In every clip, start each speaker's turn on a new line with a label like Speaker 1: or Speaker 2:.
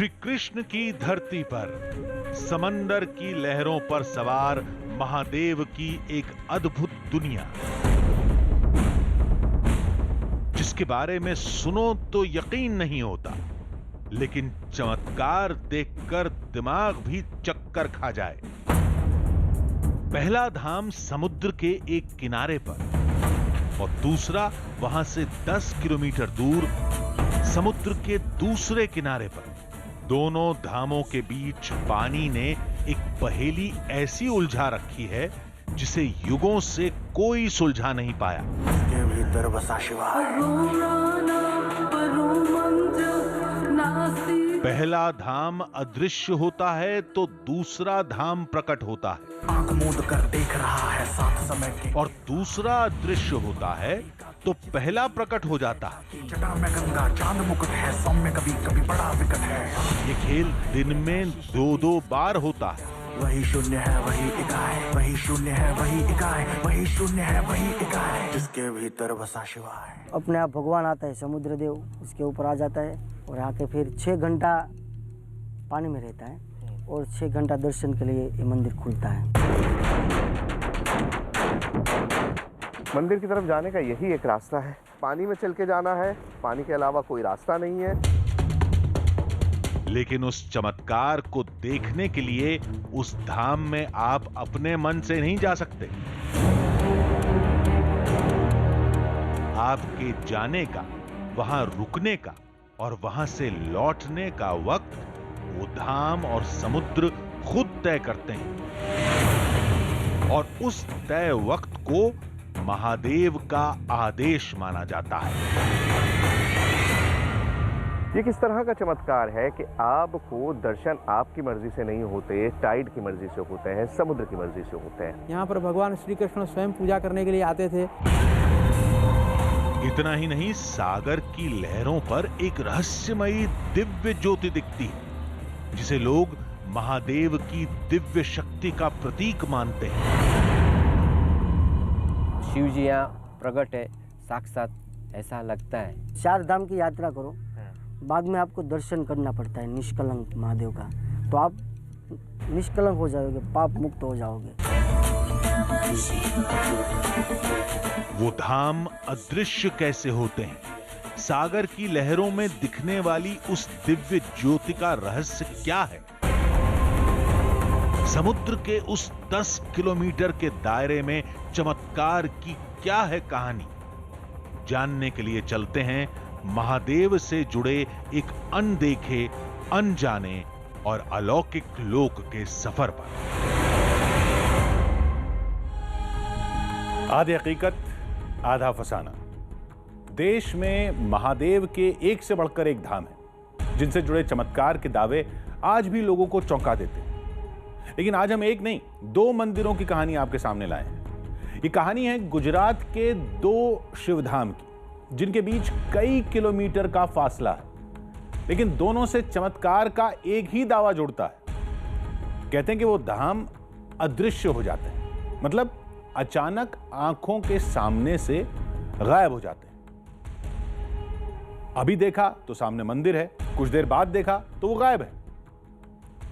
Speaker 1: श्री कृष्ण की धरती पर समंदर की लहरों पर सवार महादेव की एक अद्भुत दुनिया, जिसके बारे में सुनो तो यकीन नहीं होता, लेकिन चमत्कार देखकर दिमाग भी चक्कर खा जाए। पहला धाम समुद्र के एक किनारे पर और दूसरा वहां से 10 किलोमीटर दूर समुद्र के दूसरे किनारे पर। दोनों धामों के बीच पानी ने एक पहेली ऐसी उलझा रखी है जिसे युगों से कोई सुलझा नहीं पाया।
Speaker 2: इसके भीतर बसा शिवा है।
Speaker 1: पहला धाम अदृश्य होता है तो दूसरा धाम प्रकट होता है।
Speaker 2: आंख मूंद कर देख रहा है साथ समय के,
Speaker 1: और दूसरा अदृश्य होता है तो पहला प्रकट हो जाता है।
Speaker 2: जटा में गंगा चांद मुकुट है, सौम्य कभी कभी बड़ा विकट है।
Speaker 1: ये खेल दिन में 2-2 बार होता है।
Speaker 2: वही शून्य है वही इकाई, वही शून्य है वही इकाई, वही शून्य है वही इकाई, जिसके भीतर बसा शिवा है।
Speaker 3: अपने आप भगवान आता है, समुद्र देव उसके ऊपर आ जाता है और आके फिर 6 घंटा पानी में रहता है और 6 घंटा दर्शन के लिए ये मंदिर खुलता है।
Speaker 4: मंदिर की तरफ जाने का यही एक रास्ता है। पानी में चल के जाना है, पानी के अलावा कोई रास्ता नहीं है।
Speaker 1: लेकिन उस चमत्कार को देखने के लिए उस धाम में आप अपने मन से नहीं जा सकते। आपके जाने का, वहां रुकने का और वहां से लौटने का वक्त वो धाम और समुद्र खुद तय करते हैं और उस तय वक्त को महादेव का आदेश माना जाता है।
Speaker 4: ये किस तरह का चमत्कार है कि आपको दर्शन आपकी मर्जी से नहीं होते, टाइड की मर्जी से होते हैं, समुद्र की मर्जी से होते हैं।
Speaker 5: यहाँ पर भगवान श्री कृष्ण स्वयं पूजा करने के लिए आते थे।
Speaker 1: इतना ही नहीं, सागर की लहरों पर एक रहस्यमयी दिव्य ज्योति दिखती है जिसे लोग महादेव की दिव्य शक्ति का प्रतीक मानते हैं।
Speaker 6: शिव जी यहाँ प्रकट है साक्षात, ऐसा लगता है।
Speaker 3: 4 धाम की यात्रा करो, बाद में आपको दर्शन करना पड़ता है निष्कलंक महादेव का, तो आप निष्कलंक हो जाओगे, पाप मुक्त हो जाओगे।
Speaker 1: वो धाम अदृश्य कैसे होते हैं? सागर की लहरों में दिखने वाली उस दिव्य ज्योति का रहस्य क्या है? समुद्र के उस 10 किलोमीटर के दायरे में चमत्कार की क्या है कहानी? जानने के लिए चलते हैं महादेव से जुड़े एक अनदेखे, अनजाने और अलौकिक लोक के सफर पर।
Speaker 7: आधी हकीकत आधा फसाना। देश में महादेव के एक से बढ़कर एक धाम है जिनसे जुड़े चमत्कार के दावे आज भी लोगों को चौंका देते हैं। लेकिन आज हम एक नहीं 2 मंदिरों की कहानी आपके सामने लाए हैं। ये कहानी है गुजरात के 2 शिवधाम की, जिनके बीच कई किलोमीटर का फासला है, लेकिन दोनों से चमत्कार का एक ही दावा जुड़ता है। कहते हैं कि वो धाम अदृश्य हो जाते हैं, मतलब अचानक आंखों के सामने से गायब हो जाते हैं। अभी देखा तो सामने मंदिर है, कुछ देर बाद देखा तो वो गायब है।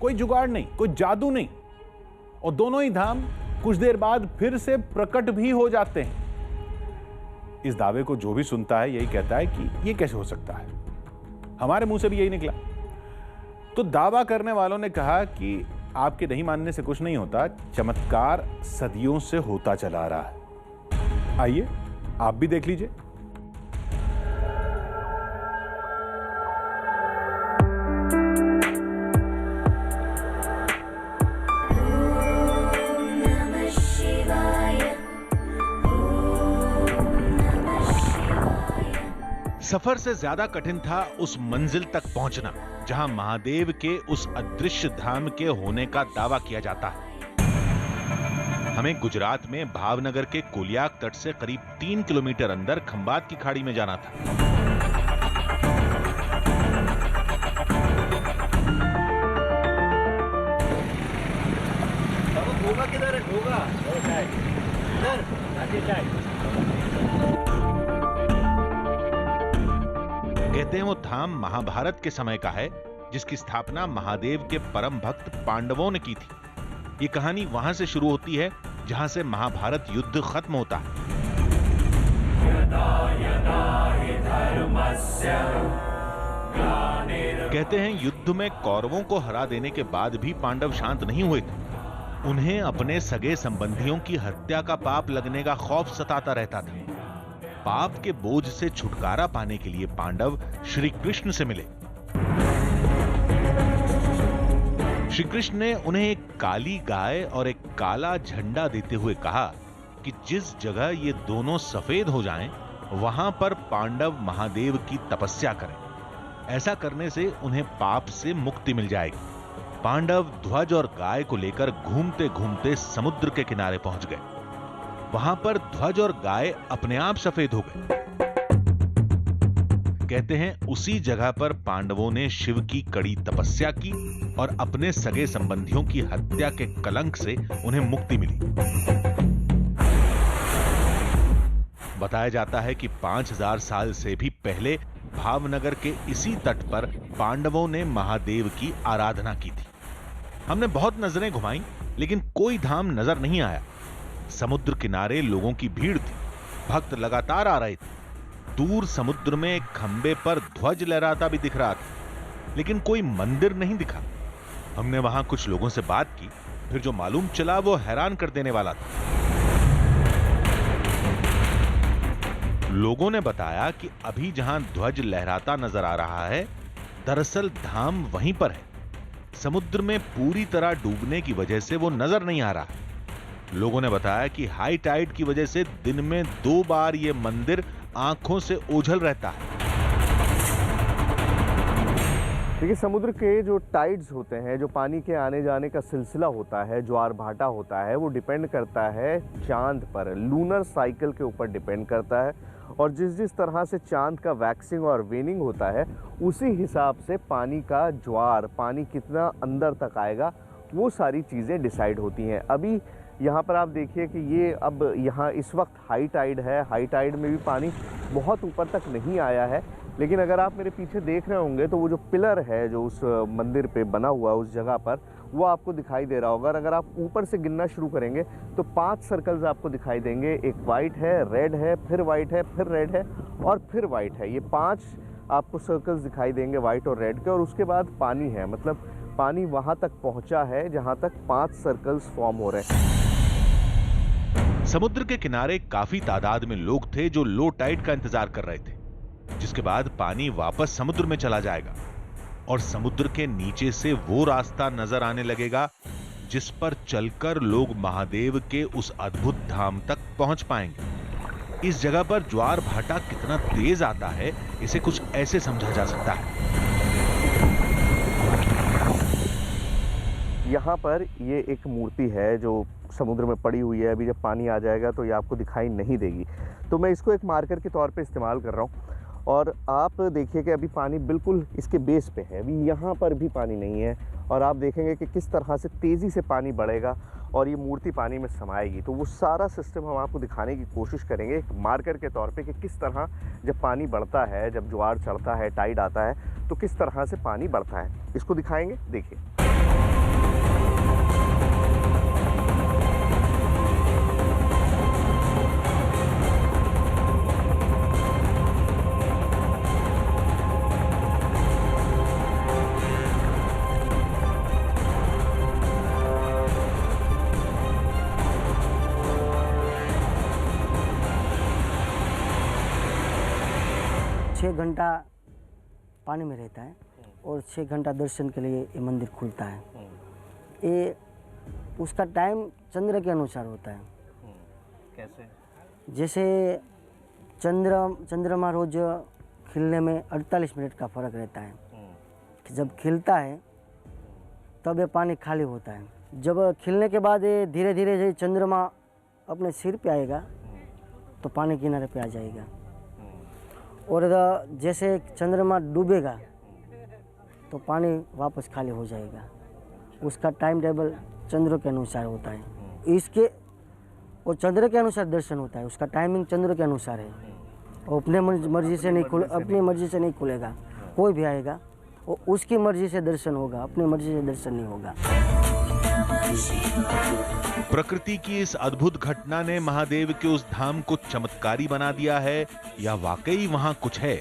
Speaker 7: कोई जुगाड़ नहीं, कोई जादू नहीं, और दोनों ही धाम कुछ देर बाद फिर से प्रकट भी हो जाते हैं। इस दावे को जो भी सुनता है यही कहता है कि यह कैसे हो सकता है। हमारे मुंह से भी यही निकला। तो दावा करने वालों ने कहा कि आपके नहीं मानने से कुछ नहीं होता, चमत्कार सदियों से होता चला आ रहा है। आइए आप भी देख लीजिए।
Speaker 1: सफर से ज्यादा कठिन था उस मंजिल तक पहुंचना जहां महादेव के उस अदृश्य धाम के होने का दावा किया जाता है। हमें गुजरात में भावनगर के कोलियाक तट से करीब 3 किलोमीटर अंदर खंबात की खाड़ी में जाना था।
Speaker 6: किधर है? ढोगा
Speaker 1: कहते हैं वो धाम महाभारत के समय का है जिसकी स्थापना महादेव के परम भक्त पांडवों ने की थी। ये कहानी वहां से शुरू होती है जहां से महाभारत युद्ध खत्म होता है। कहते हैं युद्ध में कौरवों को हरा देने के बाद भी पांडव शांत नहीं हुए थे। उन्हें अपने सगे संबंधियों की हत्या का पाप लगने का खौफ सताता रहता था। पाप के बोझ से छुटकारा पाने के लिए पांडव श्री कृष्ण से मिले। श्री कृष्ण ने उन्हें एक काली गाय और एक काला झंडा देते हुए कहा कि जिस जगह ये दोनों सफेद हो जाएं, वहां पर पांडव महादेव की तपस्या करें। ऐसा करने से उन्हें पाप से मुक्ति मिल जाएगी। पांडव ध्वज और गाय को लेकर घूमते घूमते समुद्र के किनारे पहुंच गए। वहां पर ध्वज और गाय अपने आप सफेद हो गए। कहते हैं उसी जगह पर पांडवों ने शिव की कड़ी तपस्या की और अपने सगे संबंधियों की हत्या के कलंक से उन्हें मुक्ति मिली। बताया जाता है कि 5000 साल से भी पहले भावनगर के इसी तट पर पांडवों ने महादेव की आराधना की थी। हमने बहुत नजरें घुमाई लेकिन कोई धाम नजर नहीं आया। समुद्र किनारे लोगों की भीड़ थी, भक्त लगातार आ रहे थे। दूर समुद्र में एक खंबे पर ध्वज लहराता भी दिख रहा था, लेकिन कोई मंदिर नहीं दिखा। हमने वहां कुछ लोगों से बात की, फिर जो मालूम चला वो हैरान कर देने वाला था। लोगों ने बताया कि अभी जहां ध्वज लहराता नजर आ रहा है, दरअसल धाम वहीं पर है। समुद्र में पूरी तरह डूबने की वजह से वो नजर नहीं आ रहा। लोगों ने बताया कि हाई टाइड की वजह से दिन में 2 बार ये मंदिर आंखों से ओझल रहता है।
Speaker 4: देखिए, समुद्र के जो टाइड्स होते हैं, जो पानी के आने जाने का सिलसिला होता है, ज्वार भाटा होता है, वो डिपेंड करता है चांद पर, लूनर साइकिल के ऊपर डिपेंड करता है। और जिस जिस तरह से चांद का वैक्सिंग और वेनिंग होता है, उसी हिसाब से पानी का ज्वार, पानी कितना अंदर तक आएगा, वो सारी चीज़ें डिसाइड होती हैं। अभी यहाँ पर आप देखिए कि ये अब यहाँ इस वक्त हाई टाइड है। हाई टाइड में भी पानी बहुत ऊपर तक नहीं आया है, लेकिन अगर आप मेरे पीछे देख रहे होंगे तो वो जो पिलर है जो उस मंदिर पे बना हुआ उस जगह पर, वो आपको दिखाई दे रहा होगा। और अगर आप ऊपर से गिनना शुरू करेंगे तो 5 सर्कल्स आपको दिखाई देंगे। एक वाइट है, रेड है, फिर वाइट है, फिर रेड है और फिर वाइट है। ये 5 आपको सर्कल्स दिखाई देंगे वाइट और रेड के। और उसके बाद पानी है, मतलब पानी वहाँ तक पहुँचा है जहाँ तक 5 सर्कल्स फॉर्म हो रहे हैं।
Speaker 1: समुद्र के किनारे काफी तादाद में लोग थे जो लो टाइड का इंतजार कर रहे थे, जिसके बाद पानी वापस समुद्र में चला जाएगा और समुद्र के नीचे से वो रास्ता नजर आने लगेगा जिस पर चलकर लोग महादेव के उस अद्भुत धाम तक पहुंच पाएंगे। इस जगह पर ज्वार भाटा कितना तेज आता है, इसे कुछ ऐसे समझा जा सकता है।
Speaker 4: यहाँ पर ये एक मूर्ति है जो समुद्र में पड़ी हुई है। अभी जब पानी आ जाएगा तो ये आपको दिखाई नहीं देगी, तो मैं इसको एक मार्कर के तौर पे इस्तेमाल कर रहा हूँ। और आप देखिए कि अभी पानी बिल्कुल इसके बेस पे है, अभी यहाँ पर भी पानी नहीं है। और आप देखेंगे कि किस तरह से तेज़ी से पानी बढ़ेगा और ये मूर्ति पानी में समाएगी। तो वो सारा सिस्टम हम आपको दिखाने की कोशिश करेंगे एक मार्कर के तौर पे कि किस तरह जब पानी बढ़ता है, जब ज्वार चढ़ता है, टाइड आता है, तो किस तरह से पानी बढ़ता है। इसको दिखाएंगे, देखिए।
Speaker 3: छः घंटा पानी में रहता है और 6 घंटा दर्शन के लिए ये मंदिर खुलता है। ये उसका टाइम चंद्र के अनुसार होता है।
Speaker 4: कैसे?
Speaker 3: जैसे चंद्रमा रोज खिलने में 48 मिनट का फर्क रहता है। कि जब खिलता है तब ये पानी खाली होता है। जब खिलने के बाद ये धीरे धीरे जब चंद्रमा अपने सिर पे आएगा तो पानी किनारे पे आ जाएगा। और जैसे चंद्रमा डूबेगा तो पानी वापस खाली हो जाएगा। उसका टाइम टेबल चंद्र के अनुसार होता है। इसके और चंद्र के अनुसार दर्शन होता है। उसका टाइमिंग चंद्र के अनुसार है। और अपने मर्जी से नहीं खुलेगा। कोई भी आएगा वो उसकी मर्जी से दर्शन होगा, अपनी मर्जी से दर्शन नहीं होगा।
Speaker 1: प्रकृति की इस अद्भुत घटना ने महादेव के उस धाम को चमत्कारी बना दिया है या वाकई वहां कुछ है,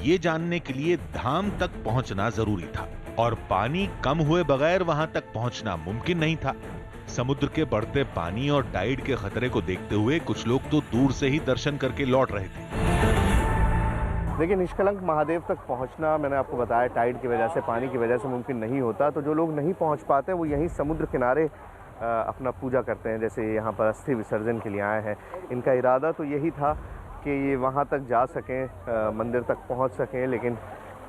Speaker 1: ये जानने के लिए धाम तक पहुंचना जरूरी था और पानी कम हुए बगैर वहां तक पहुंचना मुमकिन नहीं था। समुद्र के बढ़ते पानी और टाइड के खतरे को देखते हुए कुछ लोग तो दूर से ही दर्शन करके लौट रहे थे।
Speaker 4: देखिए, निष्कलंक महादेव तक पहुंचना, मैंने आपको बताया, टाइड की वजह से, पानी की वजह से मुमकिन नहीं होता। तो जो लोग नहीं पहुंच पाते वो यहीं समुद्र किनारे अपना पूजा करते हैं। जैसे यहाँ पर अस्थि विसर्जन के लिए आए हैं, इनका इरादा तो यही था कि ये वहाँ तक जा सकें, मंदिर तक पहुँच सकें, लेकिन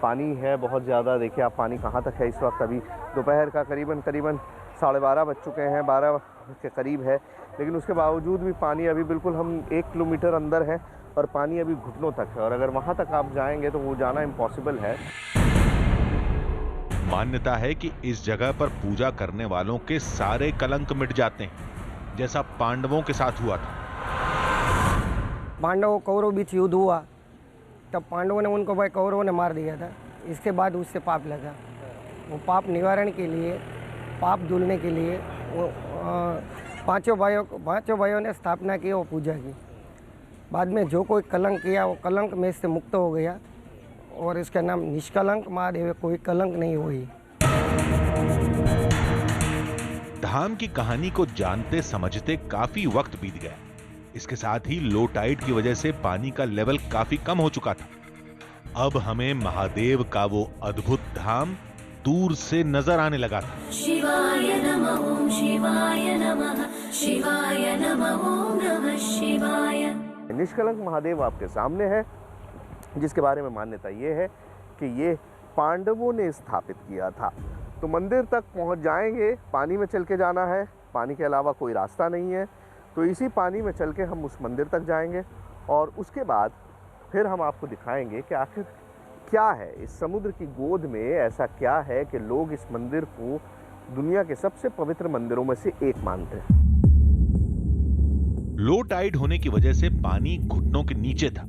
Speaker 4: पानी है बहुत ज़्यादा। देखिए आप पानी कहाँ तक है इस वक्त। अभी दोपहर का करीबन 12:30 बज चुके हैं, 12 के करीब है, लेकिन उसके बावजूद भी पानी अभी बिल्कुल, हम 1 किलोमीटर अंदर हैं और पानी अभी घुटनों तक है, और अगर वहाँ तक आप जाएंगे तो वो जाना इम्पॉसिबल है।
Speaker 1: मान्यता है कि इस जगह पर पूजा करने वालों के सारे कलंक मिट जाते हैं, जैसा पांडवों के साथ हुआ था।
Speaker 8: पांडवों कौरव बीच युद्ध हुआ, तब पांडवों ने उनको भाई कौरवों ने मार दिया था। इसके बाद उससे पाप लगा, वो पाप निवारण के लिए, पाप धुलने के लिए वो पांचों भाइयों ने स्थापना की, वो पूजा की। बाद में जो कोई कलंक किया वो कलंक में से मुक्त हो गया और इसका नाम निष्कलंक महादेव है, कोई कलंक नहीं हुई।
Speaker 1: धाम की कहानी को जानते समझते काफी वक्त बीत गया। इसके साथ ही लो टाइड की वजह से पानी का लेवल काफी कम हो चुका था। अब हमें महादेव का वो अद्भुत धाम दूर से नजर आने लगा था।
Speaker 9: शिवाय नमः ओम शिवाय नमः, शिवाय नमः ओम नमः शिवाय।
Speaker 4: निष्कलंक महादेव आपके सामने है, जिसके बारे में मान्यता ये है कि ये पांडवों ने स्थापित किया था। तो मंदिर तक पहुंच जाएंगे, पानी में चल के जाना है, पानी के अलावा कोई रास्ता नहीं है। तो इसी पानी में चल के हम उस मंदिर तक जाएंगे और उसके बाद फिर हम आपको दिखाएंगे कि आखिर क्या है इस समुद्र की गोद में, ऐसा क्या है कि लोग इस मंदिर को दुनिया के सबसे पवित्र मंदिरों में से एक मानते हैं।
Speaker 1: लो टाइड होने की वजह से पानी घुटनों के नीचे था।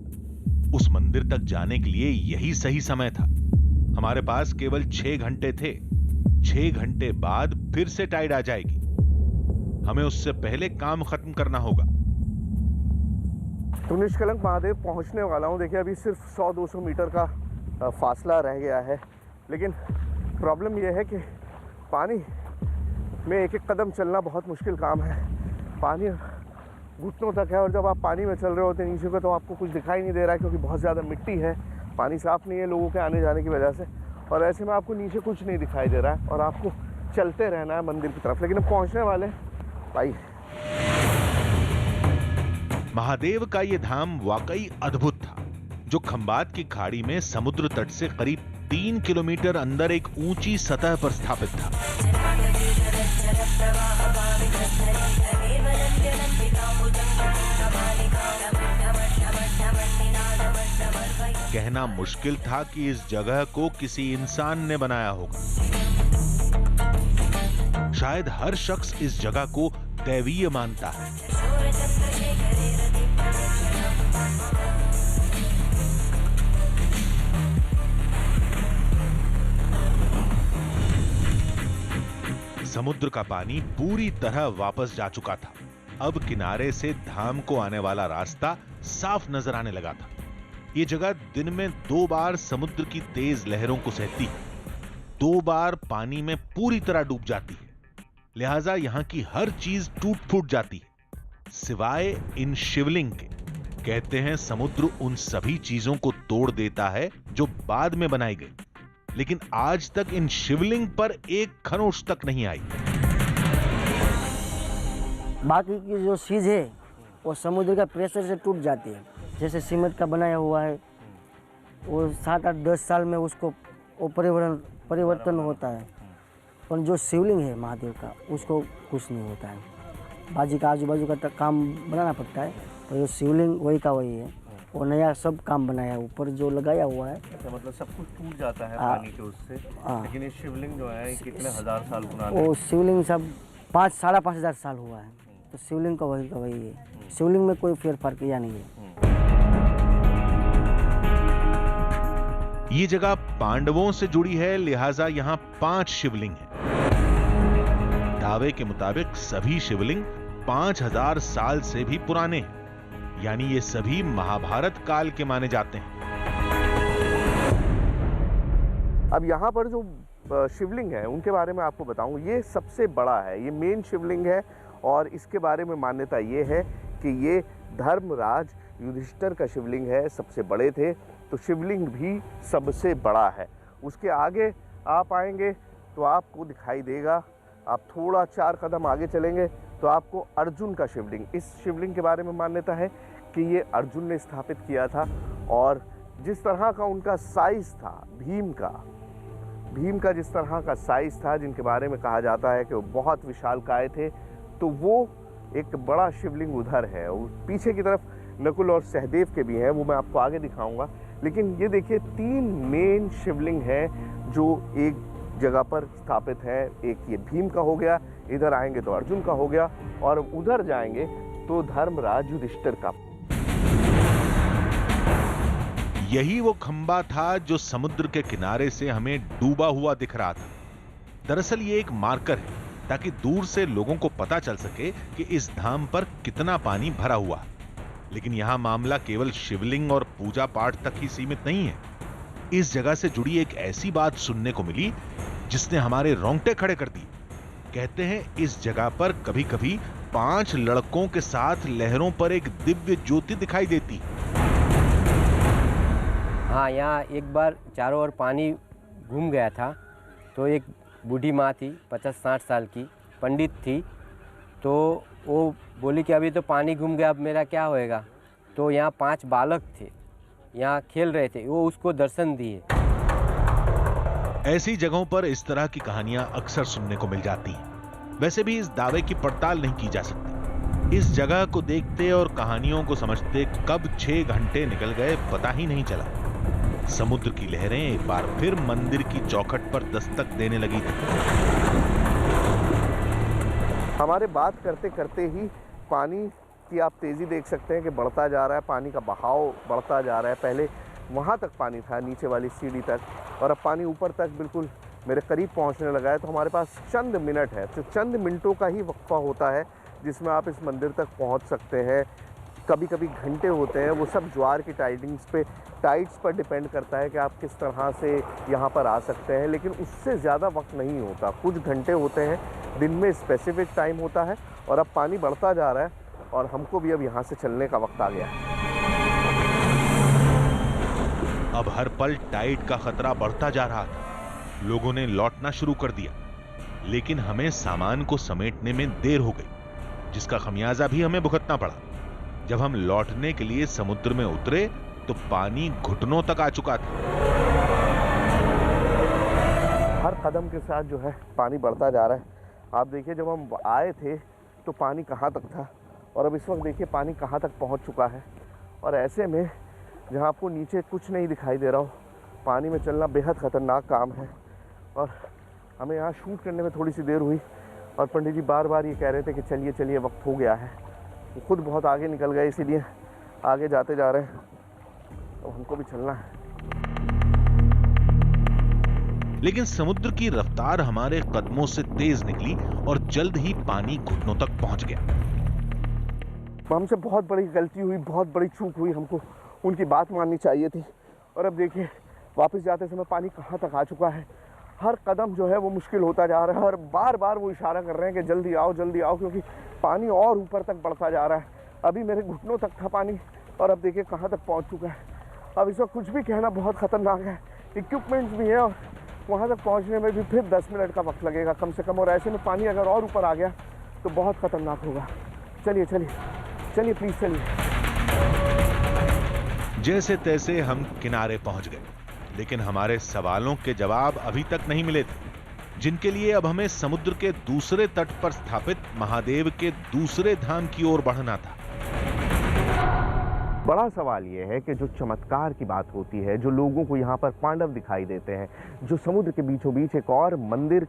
Speaker 1: उस मंदिर तक जाने के लिए यही सही समय था। हमारे पास केवल 6 घंटे थे। 6 घंटे बाद फिर से टाइड आ जाएगी। हमें उससे पहले काम खत्म करना होगा।
Speaker 4: तो निष्कलंक महादेव पहुंचने वाला हूं। देखिए अभी सिर्फ 100-200 मीटर का फासला रह गया है, लेकिन प्रॉब्लम यह है कि पानी में एक एक कदम चलना बहुत मुश्किल काम है। पानी घुटनों तक है और जब आप पानी में चल रहे होते हैं नीचे को तो आपको कुछ दिखाई नहीं दे रहा है, क्योंकि बहुत ज़्यादा मिट्टी है, पानी साफ नहीं है लोगों के आने जाने की वजह से, और ऐसे में आपको नीचे कुछ नहीं दिखाई दे रहा है और आपको चलते रहना है मंदिर की तरफ। लेकिन अब पहुँचने वाले भाई।
Speaker 1: महादेव का ये धाम वाकई अद्भुत था, जो खंबात की खाड़ी में समुद्र तट से करीब 3 किलोमीटर अंदर एक ऊंची सतह पर स्थापित था। कहना मुश्किल था कि इस जगह को किसी इंसान ने बनाया होगा। शायद हर शख्स इस जगह को दैवीय मानता है। समुद्र का पानी पूरी तरह वापस जा चुका था। अब किनारे से धाम को आने वाला रास्ता साफ नजर आने लगा था। ये जगह दिन में 2 बार समुद्र की तेज लहरों को सहती है, 2 बार पानी में पूरी तरह डूब जाती है। लिहाजा यहां की हर चीज टूट फूट जाती है, सिवाय इन शिवलिंग के। कहते हैं समुद्र उन सभी चीजों को तोड़ देता है जो बाद में बनाई गई, लेकिन आज तक इन शिवलिंग पर एक खरोंच तक नहीं आई।
Speaker 3: बाकी की जो चीज़ है वो समुद्र का प्रेशर से टूट जाती है। जैसे सीमेंट का बनाया हुआ है, वो 7-8-10 साल में उसको वो परिवर्तन होता है, पर जो शिवलिंग है महादेव का उसको कुछ नहीं होता है। बाजी का आजू बाजू का काम बनाना पड़ता है, तो जो शिवलिंग वही का वही है। वो नया सब काम बनाया, ऊपर जो लगाया हुआ है।
Speaker 4: अच्छा, मतलब सब कुछ टूट जाता है पानी के उससे, लेकिन ये शिवलिंग जो है कितने हजार साल पुराना।
Speaker 3: वो शिवलिंग सब 5-5.5 हजार साल हुआ है, तो शिवलिंग का वही है। शिवलिंग में कोई फेरफार किया नहीं है।
Speaker 1: ये जगह पांडवों से जुड़ी है, लिहाजा यहां 5 शिवलिंग हैं। दावे के मुताबिक सभी शिवलिंग 5000 साल से भी पुराने हैं, यानी ये सभी महाभारत काल के माने जाते हैं।
Speaker 4: अब यहाँ पर जो शिवलिंग है उनके बारे में आपको बताऊं, ये सबसे बड़ा है, ये मेन शिवलिंग है और इसके बारे में मान्यता ये है कि ये धर्मराज युधिष्ठिर का शिवलिंग है, सबसे बड़े थे, तो शिवलिंग भी सबसे बड़ा है। उसके आगे आप आएंगे तो आपको दिखाई देगा, आप थोड़ा 4 कदम आगे चलेंगे तो आपको अर्जुन का शिवलिंग, इस शिवलिंग के बारे में मान्यता है कि ये अर्जुन ने स्थापित किया था और जिस तरह का उनका साइज था भीम का जिस तरह का साइज था, जिनके बारे में कहा जाता है कि वो बहुत विशालकाय थे, तो वो एक बड़ा शिवलिंग उधर है। और पीछे की तरफ नकुल और सहदेव के भी हैं, वो मैं आपको आगे दिखाऊंगा। लेकिन ये देखिए 3 मेन शिवलिंग हैं जो एक जगह पर स्थापित है। एक ये भीम का हो गया, इधर आएंगे तो अर्जुन का हो गया और उधर जाएंगे तो धर्मराज युधिष्ठिर का।
Speaker 1: यही वो खंबा था जो समुद्र के किनारे से हमें डूबा हुआ दिख रहा था। दरअसल ये एक मार्कर है ताकि दूर से लोगों को पता चल सके कि इस धाम पर कितना पानी भरा हुआ है। लेकिन यहां मामला केवल शिवलिंग और पूजा पाठ तक ही सीमित नहीं है। इस जगह से जुड़ी एक ऐसी बात सुनने को मिली जिसने हमारे रोंगटे खड़े कर दिए। कहते हैं इस जगह पर कभी कभी 5 लड़कों के साथ लहरों पर एक दिव्य ज्योति दिखाई देती।
Speaker 6: हाँ, यहाँ एक बार चारों ओर पानी घूम गया था, तो एक बूढ़ी माँ थी 50-60 साल की, पंडित थी, तो वो बोली कि अभी तो पानी घूम गया, अब मेरा क्या होएगा। तो यहाँ 5 बालक थे, यहाँ खेल रहे थे, वो उसको दर्शन दिए।
Speaker 1: ऐसी जगहों पर इस तरह की कहानियां अक्सर सुनने को मिल जाती हैं। वैसे भी इस दावे की पड़ताल नहीं की जा सकती। इस जगह को देखते और कहानियों को समझते कब 6 घंटे निकल गए पता ही नहीं चला। समुद्र की लहरें एक बार फिर मंदिर की चौखट पर दस्तक देने लगी थी।
Speaker 4: हमारे बात करते करते ही पानी की आप तेज़ी देख सकते हैं कि बढ़ता जा रहा है, पानी का बहाव बढ़ता जा रहा है। पहले वहाँ तक पानी था, नीचे वाली सीढ़ी तक, और अब पानी ऊपर तक बिल्कुल मेरे करीब पहुँचने लगा है। तो हमारे पास चंद मिनट है, तो चंद मिनटों का ही वक्फा होता है जिसमें आप इस मंदिर तक पहुँच सकते हैं। कभी कभी घंटे होते हैं, वो सब ज्वार की टाइड्स पर डिपेंड करता है कि आप किस तरह से यहाँ पर आ सकते हैं, लेकिन उससे ज़्यादा वक्त नहीं होता। कुछ घंटे होते हैं, दिन में स्पेसिफिक टाइम होता है, और अब पानी बढ़ता जा रहा है और हमको भी अब यहाँ से चलने का वक्त आ गया है।
Speaker 1: अब हर पल टाइड का खतरा बढ़ता जा रहा था। लोगों ने लौटना शुरू कर दिया, लेकिन हमें सामान को समेटने में देर हो गई, जिसका खमियाजा भी हमें भुगतना पड़ा। जब हम लौटने के लिए समुद्र में उतरे तो पानी घुटनों तक आ चुका था।
Speaker 4: हर कदम के साथ जो है पानी बढ़ता जा रहा है। आप देखिए, जब हम आए थे तो पानी कहाँ तक था और अब इस वक्त देखिए पानी कहाँ तक पहुँच चुका है। और ऐसे में जहाँ आपको नीचे कुछ नहीं दिखाई दे रहा हो, पानी में चलना बेहद ख़तरनाक काम है। और हमें यहाँ शूट करने में थोड़ी सी देर हुई और पंडित जी बार बार ये कह रहे थे कि चलिए चलिए वक्त हो गया है। वो खुद बहुत आगे निकल गए, इसीलिए आगे जाते जा रहे हैं, तो हमको भी चलना है।
Speaker 1: लेकिन समुद्र की रफ्तार हमारे कदमों से तेज निकली और जल्द ही पानी घुटनों तक पहुंच गया।
Speaker 4: हमसे बहुत बड़ी गलती हुई, बहुत बड़ी चूक हुई, हमको उनकी बात माननी चाहिए थी। और अब देखिए वापस जाते समय पानी कहाँ तक आ चुका है। हर कदम जो है वो मुश्किल होता जा रहा है और बार बार वो इशारा कर रहे हैं कि जल्दी आओ, क्योंकि पानी और ऊपर तक बढ़ता जा रहा है। अभी मेरे घुटनों तक था पानी और अब देखिए कहाँ तक पहुँच चुका है। अब इस वक्त कुछ भी कहना बहुत ख़तरनाक है। इक्विपमेंट्स भी हैं और वहाँ तक पहुँचने में भी फिर 10 मिनट का वक्त लगेगा कम से कम, और ऐसे में पानी अगर और ऊपर आ गया तो बहुत ख़तरनाक होगा। चलिए चलिए चलिए, प्लीज़ चलिए।
Speaker 1: जैसे तैसे हम किनारे पहुंच गए, लेकिन हमारे सवालों के जवाब अभी तक नहीं मिले थे, जिनके लिए अब हमें समुद्र के दूसरे तट पर स्थापित महादेव के दूसरे धाम की ओर बढ़ना था।
Speaker 4: बड़ा सवाल यह है कि जो चमत्कार की बात होती है, जो लोगों को यहाँ पर पांडव दिखाई देते हैं, जो समुद्र के बीचों बीच एक और मंदिर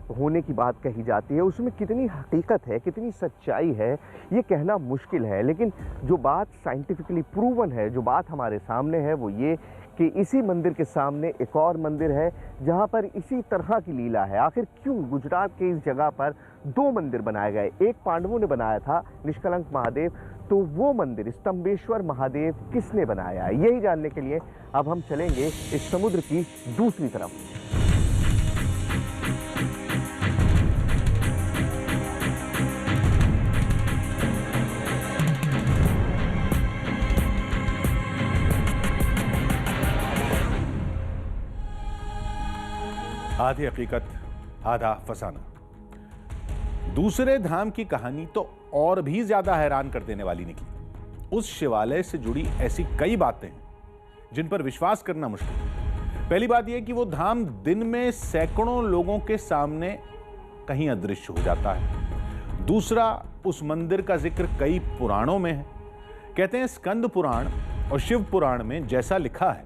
Speaker 4: होने की बात कही जाती है, उसमें कितनी हकीकत है, कितनी सच्चाई है, ये कहना मुश्किल है। लेकिन जो बात साइंटिफिकली प्रूवन है, जो बात हमारे सामने है, वो ये कि इसी मंदिर के सामने एक और मंदिर है जहां पर इसी तरह की लीला है। आखिर क्यों गुजरात के इस जगह पर दो मंदिर बनाए गए? एक पांडवों ने बनाया था निष्कलंक महादेव, तो वो मंदिर स्तंभेश्वर महादेव किसने बनाया? यही जानने के लिए अब हम चलेंगे इस समुद्र की दूसरी तरफ।
Speaker 7: आधी हकीकत आधा फसाना। दूसरे धाम की कहानी तो और भी ज्यादा हैरान कर देने वाली निकली। उस शिवालय से जुड़ी ऐसी कई बातें हैं जिन पर विश्वास करना मुश्किल है। पहली बात यह कि वो धाम दिन में सैकड़ों लोगों के सामने कहीं अदृश्य हो जाता है। दूसरा, उस मंदिर का जिक्र कई पुराणों में है। कहते हैं स्कंद पुराण और शिव पुराण में जैसा लिखा है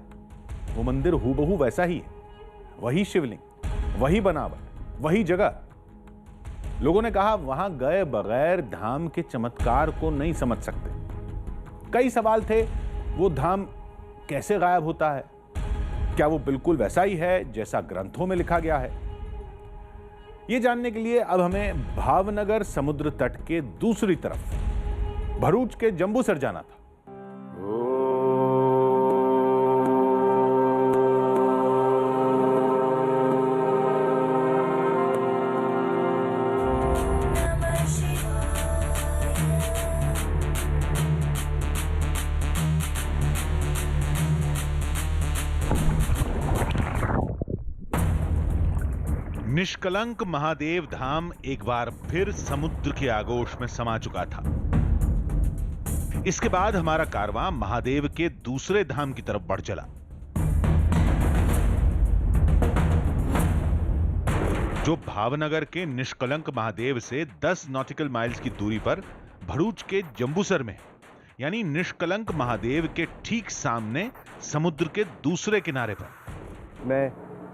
Speaker 7: वो मंदिर हूबहू वैसा ही है। वही शिवलिंग, वही बनावट, वही जगह। लोगों ने कहा वहां गए बगैर धाम के चमत्कार को नहीं समझ सकते। कई सवाल थे, वो धाम कैसे गायब होता है? क्या वो बिल्कुल वैसा ही है जैसा ग्रंथों में लिखा गया है? यह जानने के लिए अब हमें भावनगर समुद्र तट के दूसरी तरफ भरूच के जंबूसर जाना था।
Speaker 1: निष्कलंक महादेव धाम एक बार फिर समुद्र के आगोश में समा चुका था। इसके बाद हमारा कारवां महादेव के दूसरे धाम की तरफ बढ़ चला, जो भावनगर के निष्कलंक महादेव से 10 नॉटिकल माइल्स की दूरी पर भरूच के जंबूसर में, यानी निष्कलंक महादेव के ठीक सामने समुद्र के दूसरे किनारे पर।
Speaker 4: मैं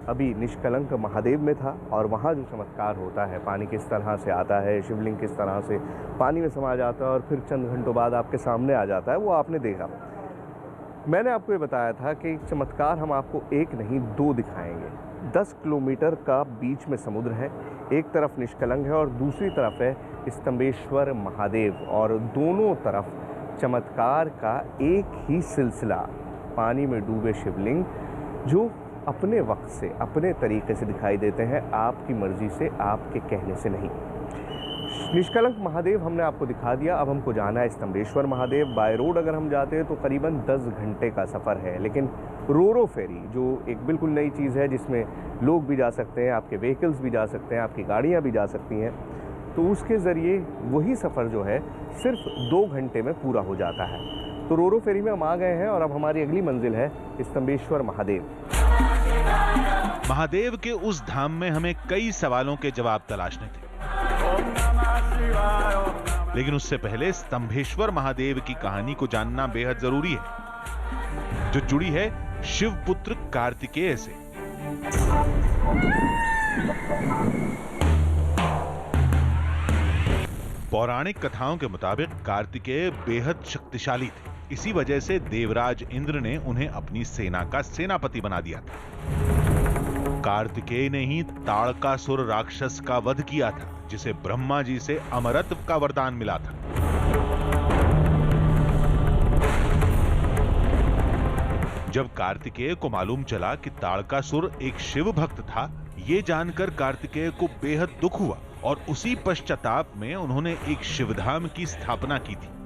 Speaker 4: अभी निष्कलंक महादेव में था और वहाँ जो चमत्कार होता है, पानी किस तरह से आता है, शिवलिंग किस तरह से पानी में समा जाता है और फिर चंद घंटों बाद आपके सामने आ जाता है, वो आपने देखा। मैंने आपको ये बताया था कि चमत्कार हम आपको एक नहीं दो दिखाएंगे। 10 किलोमीटर का बीच में समुद्र है, एक तरफ निष्कलंक है और दूसरी तरफ है स्तंभेश्वर महादेव, और दोनों तरफ चमत्कार का एक ही सिलसिला। पानी में डूबे शिवलिंग जो अपने वक्त से, अपने तरीके से दिखाई देते हैं, आपकी मर्जी से, आपके कहने से नहीं। निष्कलंक महादेव हमने आपको दिखा दिया। अब हमको जाना है स्तंभेश्वर महादेव। बाय रोड अगर हम जाते हैं तो करीबन 10 घंटे का सफ़र है, लेकिन रोरो फेरी जो एक बिल्कुल नई चीज़ है जिसमें लोग भी जा सकते हैं, आपके व्हीकल्स भी जा सकते हैं, आपकी गाड़ियाँ भी जा सकती हैं, तो उसके ज़रिए वही सफ़र जो है सिर्फ 2 घंटे में पूरा हो जाता है। तो रोरो फेरी में हम आ गए हैं और अब हमारी अगली मंजिल है स्तंभेश्वर महादेव।
Speaker 1: महादेव के उस धाम में हमें कई सवालों के जवाब तलाशने थे, लेकिन उससे पहले स्तंभेश्वर महादेव की कहानी को जानना बेहद जरूरी है, जो जुड़ी है शिवपुत्र कार्तिकेय से। पौराणिक कथाओं के मुताबिक कार्तिकेय बेहद शक्तिशाली थे। इसी वजह से देवराज इंद्र ने उन्हें अपनी सेना का सेनापति बना दिया था। कार्तिकेय ने ही ताड़कासुर राक्षस का वध किया था, जिसे ब्रह्मा जी से अमरत्व का वरदान मिला था। जब कार्तिकेय को मालूम चला कि ताड़कासुर एक शिव भक्त था, ये जानकर कार्तिकेय को बेहद दुख हुआ और उसी पश्चाताप में उन्होंने एक शिवधाम की स्थापना की थी।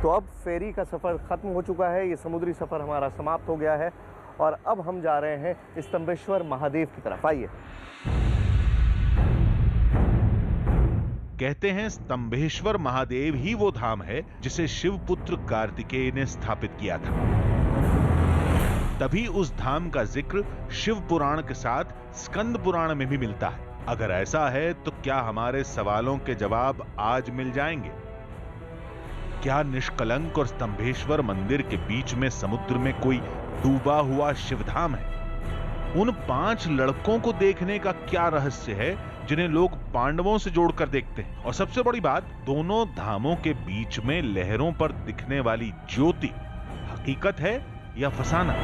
Speaker 4: तो अब फेरी का सफ़र ख़त्म हो चुका है, ये समुद्री सफ़र हमारा समाप्त हो गया है और अब हम जा रहे हैं स्तंभेश्वर महादेव की तरफ। आइए।
Speaker 1: कहते हैं स्तंभेश्वर महादेव ही वो धाम है जिसे शिवपुत्र कार्तिकेय ने स्थापित किया था। तभी उस धाम का जिक्र शिव पुराण के साथ स्कंद पुराण में भी मिलता है। अगर ऐसा है तो क्या हमारे सवालों के जवाब आज मिल जाएंगे? क्या निष्कलंक और स्तंभेश्वर मंदिर के बीच में समुद्र में कोई डूबा हुआ शिवधाम है? उन 5 लड़कों को देखने का क्या रहस्य है जिन्हें लोग पांडवों से जोड़कर देखते हैं? और सबसे बड़ी बात, दोनों धामों के बीच में लहरों पर दिखने वाली ज्योति हकीकत है या फसाना?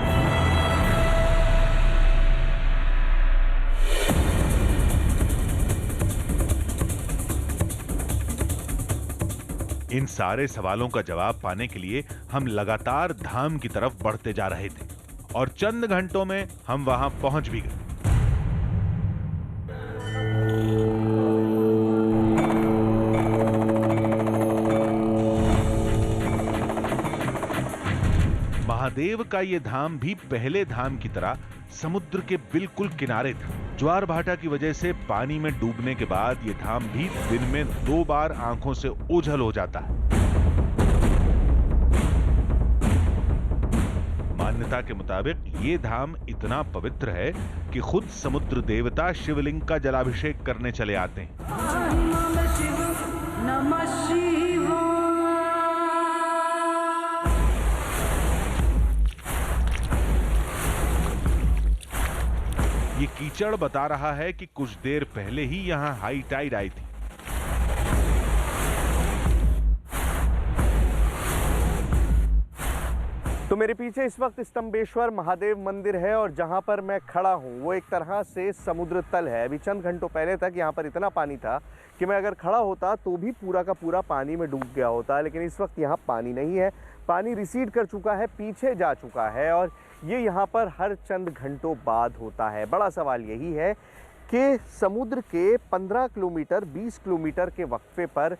Speaker 1: इन सारे सवालों का जवाब पाने के लिए हम लगातार धाम की तरफ बढ़ते जा रहे थे और चंद घंटों में हम वहां पहुंच भी गए। महादेव का यह धाम भी पहले धाम की तरह समुद्र के बिल्कुल किनारे था। ज्वार भाटा की वजह से पानी में डूबने के बाद यह धाम भी दिन में 2 बार आंखों से ओझल हो जाता है। मान्यता के मुताबिक ये धाम इतना पवित्र है कि खुद समुद्र देवता शिवलिंग का जलाभिषेक करने चले आते हैं। ये कीचड़ बता रहा है कि कुछ देर पहले ही यहां हाई टाइड आई थी।
Speaker 4: तो मेरे पीछे इस वक्त स्तंभेश्वर महादेव मंदिर है और जहां पर मैं खड़ा हूं वो एक तरह से समुद्र तल है। अभी चंद घंटों पहले तक यहां पर इतना पानी था कि मैं अगर खड़ा होता तो भी पूरा का पूरा पानी में डूब गया होता, लेकिन इस वक्त यहां पानी नहीं है। पानी रिसीड कर चुका है, पीछे जा चुका है और ये यहाँ पर हर चंद घंटों बाद होता है। बड़ा सवाल यही है कि समुद्र के 15 किलोमीटर 20 किलोमीटर के वक्फे पर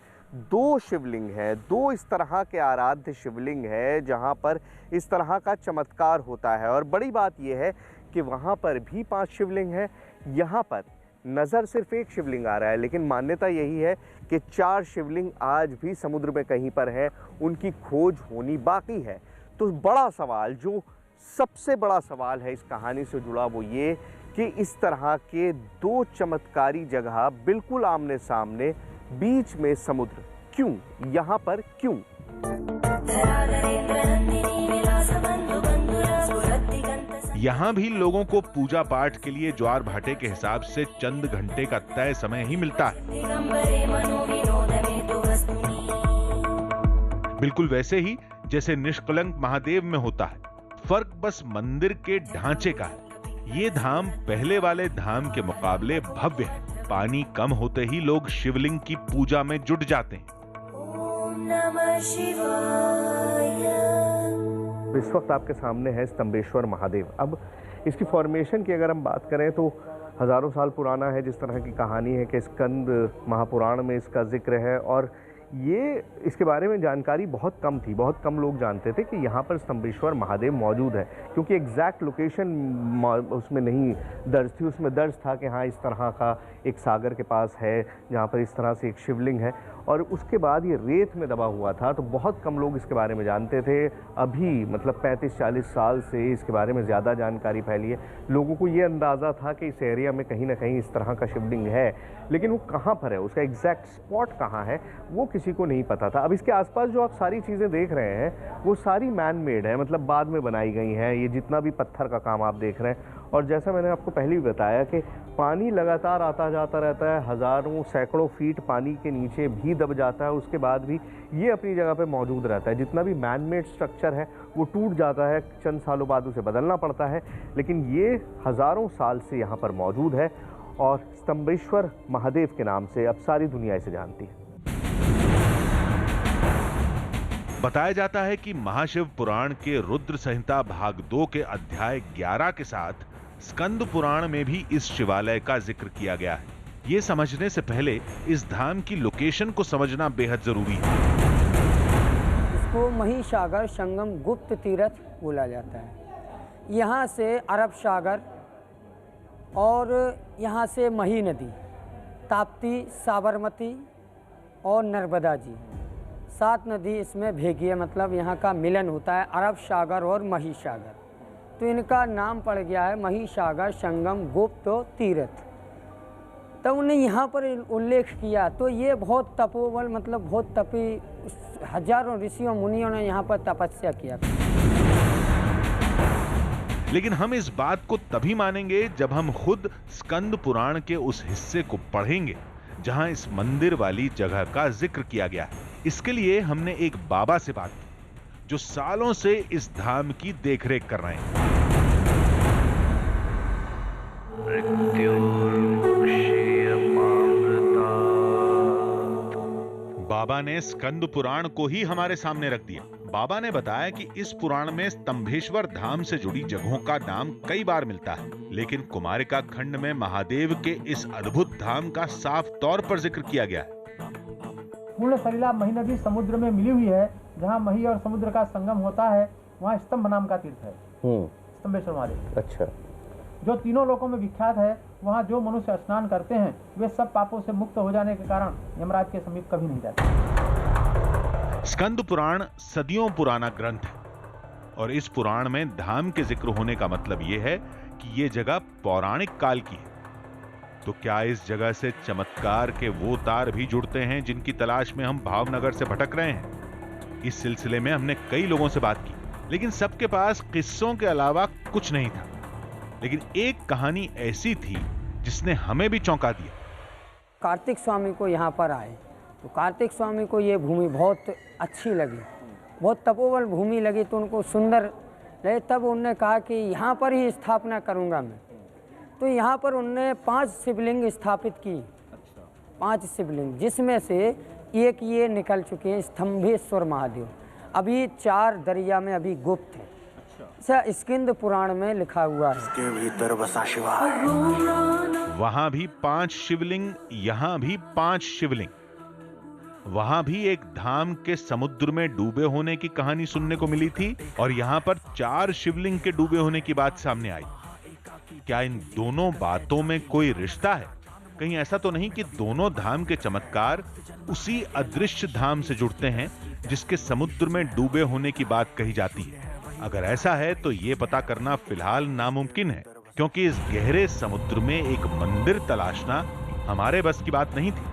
Speaker 4: 2 शिवलिंग हैं, 2 इस तरह के आराध्य शिवलिंग है जहाँ पर इस तरह का चमत्कार होता है। और बड़ी बात यह है कि वहाँ पर भी 5 शिवलिंग हैं। यहाँ पर नज़र सिर्फ एक शिवलिंग आ रहा है, लेकिन मान्यता यही है कि 4 शिवलिंग आज भी समुद्र में कहीं पर हैं, उनकी खोज होनी बाकी है। तो बड़ा सवाल, जो सबसे बड़ा सवाल है इस कहानी से जुड़ा, वो ये कि इस तरह के 2 चमत्कारी जगह बिल्कुल आमने सामने बीच में समुद्र, क्यों? यहाँ पर क्यों?
Speaker 1: यहाँ भी लोगों को पूजा पाठ के लिए ज्वार भाटे के हिसाब से चंद घंटे का तय समय ही मिलता है, बिल्कुल वैसे ही जैसे निष्कलंक महादेव में होता है। फर्क बस मंदिर के ढांचे का है। ये धाम पहले वाले धाम के मुकाबले भव्य है। पानी कम होते ही लोग शिवलिंग की पूजा में जुट जाते हैं।
Speaker 9: ओम नमः शिवाय।
Speaker 4: इस वक्त आपके सामने है स्तंभेश्वर महादेव। अब इसकी फॉर्मेशन की अगर हम बात करें तो हजारों साल पुराना है। जिस तरह की कहानी है कि स्कंद महापुराण में इसका जिक्र है और ये इसके बारे में जानकारी बहुत कम थी, बहुत कम लोग जानते थे कि यहाँ पर स्तंभेश्वर महादेव मौजूद है, क्योंकि एग्जैक्ट लोकेशन उसमें नहीं दर्ज थी। उसमें दर्ज था कि हाँ इस तरह का एक सागर के पास है जहाँ पर इस तरह से एक शिवलिंग है, और उसके बाद ये रेत में दबा हुआ था। तो बहुत कम लोग इसके बारे में जानते थे। अभी मतलब 35-40 साल से इसके बारे में ज़्यादा जानकारी फैली है। लोगों को ये अंदाज़ा था कि इस एरिया में कहीं ना कहीं इस तरह का शिवलिंग है, लेकिन वो कहाँ पर है, उसका एग्जैक्ट स्पॉट कहाँ है, वो किसी को नहीं पता था। अब इसके आसपास जो आप सारी चीज़ें देख रहे हैं वो सारी मैन मेड है, मतलब बाद में बनाई गई हैं। ये जितना भी पत्थर का काम आप देख रहे हैं, और जैसा मैंने आपको पहले भी बताया कि पानी लगातार आता जाता रहता है, हज़ारों सैकड़ों फीट पानी के नीचे भी दब जाता है, उसके बाद भी ये अपनी जगह पे मौजूद रहता है। जितना भी मैन मेड स्ट्रक्चर है वो टूट जाता है, चंद सालों बाद उसे बदलना पड़ता है, लेकिन ये हज़ारों साल से यहाँ पर मौजूद है और स्तंभेश्वर महादेव के नाम से अब सारी दुनिया इसे जानती है।
Speaker 1: बताया जाता है कि महाशिव पुराण के रुद्र संहिता भाग 2 के अध्याय 11 के साथ स्कंद पुराण में भी इस शिवालय का जिक्र किया गया है। ये समझने से पहले इस धाम की लोकेशन को समझना बेहद जरूरी है।
Speaker 3: इसको महिसागर संगम गुप्त तीर्थ बोला जाता है। यहाँ से अरब सागर और यहाँ से मही नदी, ताप्ती, साबरमती और नर्मदा जी, 7 नदी इसमें भेगी है। मतलब यहाँ का मिलन होता है अरब सागर और महिसागर, तो इनका नाम पड़ गया है महिसागर संगम गुप्त तीर्थ। तब उन्हें यहाँ पर उल्लेख किया, तो ये बहुत तपोबल, मतलब बहुत तपी, हजारों ऋषियों मुनियों ने यहाँ पर तपस्या किया।
Speaker 1: लेकिन हम इस बात को तभी मानेंगे जब हम खुद स्कंद पुराण के उस हिस्से को पढ़ेंगे जहां इस मंदिर वाली जगह का जिक्र किया गया है। इसके लिए हमने एक बाबा से बात की जो सालों से इस धाम की देखरेख कर रहे हैं। बाबा ने स्कंद पुराण को ही हमारे सामने रख दिया। बाबा ने बताया कि इस पुराण में स्तंभेश्वर धाम से जुड़ी जगहों का नाम कई बार मिलता है, लेकिन कुमारिका खंड में महादेव के इस अद्भुत धाम का साफ तौर पर जिक्र किया गया है।
Speaker 5: पूर्ण सलिला मही नदी समुद्र में मिली हुई है। जहाँ मही और समुद्र का संगम होता है वहाँ स्तंभ नाम का तीर्थ है, स्तंभेश्वर महादेव।
Speaker 4: अच्छा।
Speaker 5: जो तीनों लोकों में विख्यात है। वहाँ जो मनुष्य स्नान करते हैं वे सब पापों से मुक्त हो जाने के कारण यमराज के समीप कभी नहीं जाते।
Speaker 1: स्कंद पुराण सदियों पुराना ग्रंथ है और इस पुराण में धाम के जिक्र होने का मतलब यह है कि यह जगह पौराणिक काल की है। तो क्या इस जगह से चमत्कार के वो तार भी जुड़ते हैं जिनकी तलाश में हम भावनगर से भटक रहे हैं? इस सिलसिले में हमने कई लोगों से बात की, लेकिन सबके पास किस्सों के अलावा कुछ नहीं था। लेकिन एक कहानी ऐसी थी जिसने हमें भी चौंका दिया।
Speaker 10: कार्तिक स्वामी को यहाँ पर आए तो कार्तिक स्वामी को ये भूमि बहुत अच्छी लगी, बहुत तपोवन भूमि लगी, तो उनको सुंदर लगे। तब उन्होंने कहा कि यहाँ पर ही स्थापना करूँगा मैं। तो यहाँ पर उन्होंने 5 शिवलिंग स्थापित की। 5 शिवलिंग, जिसमें से एक ये निकल चुके हैं स्तंभेश्वर महादेव। अभी 4 दरिया में अभी गुप्त है। स्कंद पुराण में लिखा हुआ है।
Speaker 2: इसके भीतर बसा शिवाय।
Speaker 1: वहां भी 5 शिवलिंग, यहां भी 5 शिवलिंग। वहां भी एक धाम के समुद्र में डूबे होने की कहानी सुनने को मिली थी और यहां पर 4 शिवलिंग के डूबे होने की बात सामने आई। क्या इन दोनों बातों में कोई रिश्ता है? कहीं ऐसा तो नहीं कि दोनों धाम के चमत्कार उसी अदृश्य धाम से जुड़ते हैं जिसके समुद्र में डूबे होने की बात कही जाती है? अगर ऐसा है तो यह पता करना फिलहाल नामुमकिन है, क्योंकि इस गहरे समुद्र में एक मंदिर तलाशना हमारे बस की बात नहीं थी।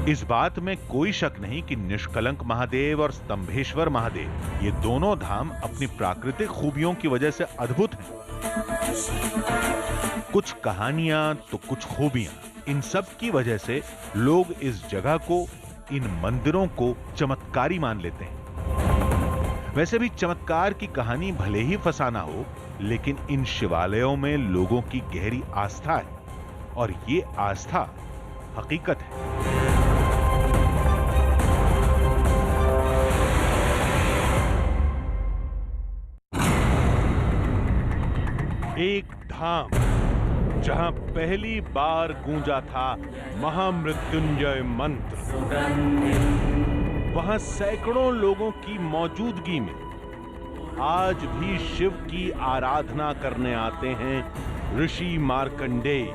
Speaker 1: इस बात में कोई शक नहीं कि निष्कलंक महादेव और स्तंभेश्वर महादेव ये दोनों धाम अपनी प्राकृतिक खूबियों की वजह से अद्भुत हैं। कुछ कहानियां तो कुछ खूबियां, इन सब की वजह से लोग इस जगह को, इन मंदिरों को चमत्कारी मान लेते हैं। वैसे भी चमत्कार की कहानी भले ही फसाना हो, लेकिन इन शिवालयों में लोगों की गहरी आस्था है और ये आस्था हकीकत है। एक धाम जहां पहली बार गूंजा था महामृत्युंजय मंत्र, वहां सैकड़ों लोगों की मौजूदगी में आज भी शिव की आराधना करने आते हैं ऋषि मार्कंडेय।